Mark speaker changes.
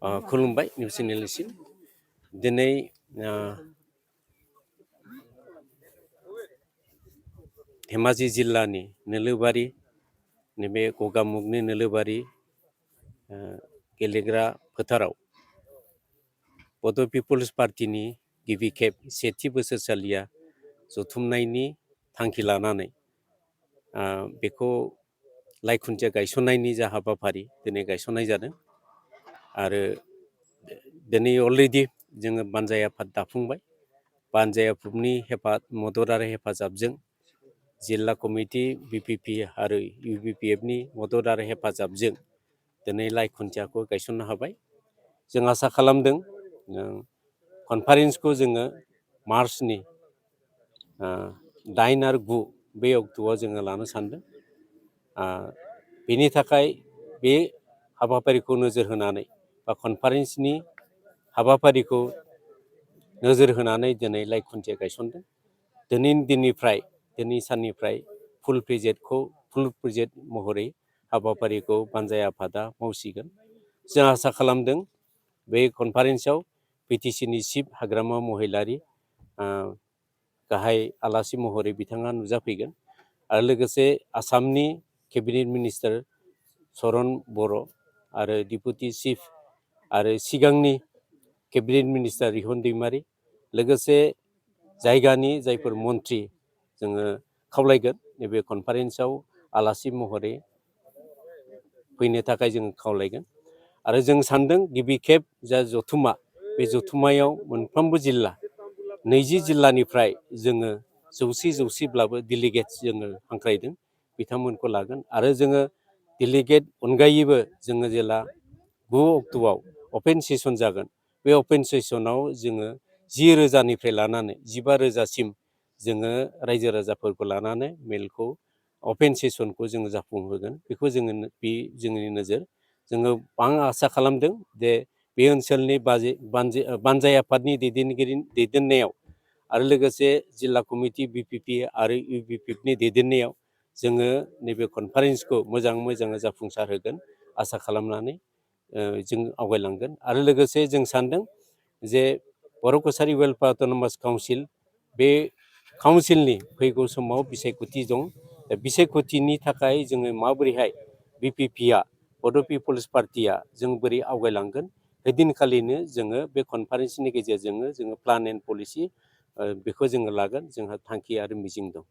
Speaker 1: खुलुमबाय निउस चेनेलनिसिम दिनै धेमाजि जिल्लानि नोलोबारि नैबे गगामुगनि नोलोबारि गेलेग्रा फोथाराव बड' पिपल्स पार्टीनि गिबि खेब सेथि बोसोरसालिया जथुमनायनि थांखि लानानै बेखौ लाइखुन्थिया गायसननायनि जा हाबाफारि दिनै गायसननाय जादों आरो दिनै अलरेडि जोङो बानजाय आफाद दाफुंबाय बानजाय आफादनि मदद आरो हेफाजाबजों जिल्ला कमिटि बिपिपि आरो इउबिपिएफनि मदद आरो हेफाजाबजों दिनै लाइखुन्थियाखौ गायसननो हाबाय जों आसा खालामदों कनफारेन्सखौ जोङो मार्चनि 8 आरो 9 बे अक्ट'आव जोङो लानो सानदों बेनि थाखाय बे हाबाफारिखौ नोजोर होनानै बा कनफारेन्सनि हाबाफारिखौ नोजोर होनानै दिनै लाइखुन्थिया गायसनदों दिनै साननिफ्राय फुल प्रेजेन्ट महरै हाबाफारिखौ बानजाय आफादा मावसिगोन जों आसा खालामदों बे कनफारेन्सआव बिटिसिनि चिफ हाग्रामा महिलारि गाहाय आलासि महरै बिथाङा नुजाफैगोन आरो लोगोसे आसामनि केबिनेट मिनिस्टार चरन बर' आरो डिपुटि चिफ आरो सिगांनि केबिनेट मिनिस्टार रिहन दैमारि लोगोसे जायगानि जायफोर मन्थ्रि जोङो खावलायगोन नैबे कनफारेन्सआव आलासि महरै फैनो थाखाय जों खावलायगोन आरो जों सानदों गिबि खेब जा जथुम्मा बे जथुम्मायाव मोनफ्रोमबो जिल्ला 20 जिल्लानिफ्राय जोङो जौसेब्लाबो डेलिगेट्स जोङो हांख्रायदों बिथांमोनखौ लागोन आरो जोङो डेलिगेट अनगायैबो जोङो जेला 9 अक्ट'आव अपेन सेसन जागोन बे अपेन सेसनाव जोङो 10,000निफ्राय लानानै 15,000सिम जोङो रायजो राजाफोरखौ लानानै मेलखौ अपेन सेसनखौ जोङो जाफुंहोगोन बेखौ जोंनि नोजोर जोङो आं आसा खालामदों जे बे ओनसोलनि बानजाय आफादनि दैदेननायाव आरो लोगोसे जिल्ला कमिटि बिपिपि आरो इउबिपिएफनि दैदेननायाव जोङो नैबे कनफारेन्सखौ मोजाङै जाफुंसार होगोन आसा खालामनानै जों आवगायलांगोन आरो लोगोसे जों सानदों जे बर' कसारि वेलफेयार अट'नमास काउन्सिल बे काउन्सिलनि फैगौ समाव बिसायख'थि दं दा बिसायख'थिनि थाखाय जोङो माबोरैहाय बिपिपिआ बड' पिपल्स पार्टिया जों बोरै आवगायलांगोन बेदिनखालिनो जोङो बे कनफारेन्सनि गेजेरजोंनो जोङो प्लान एन्ड पलिसि बेखौ जोङो लागोन जोंहा थांखि आरो मिजिं दं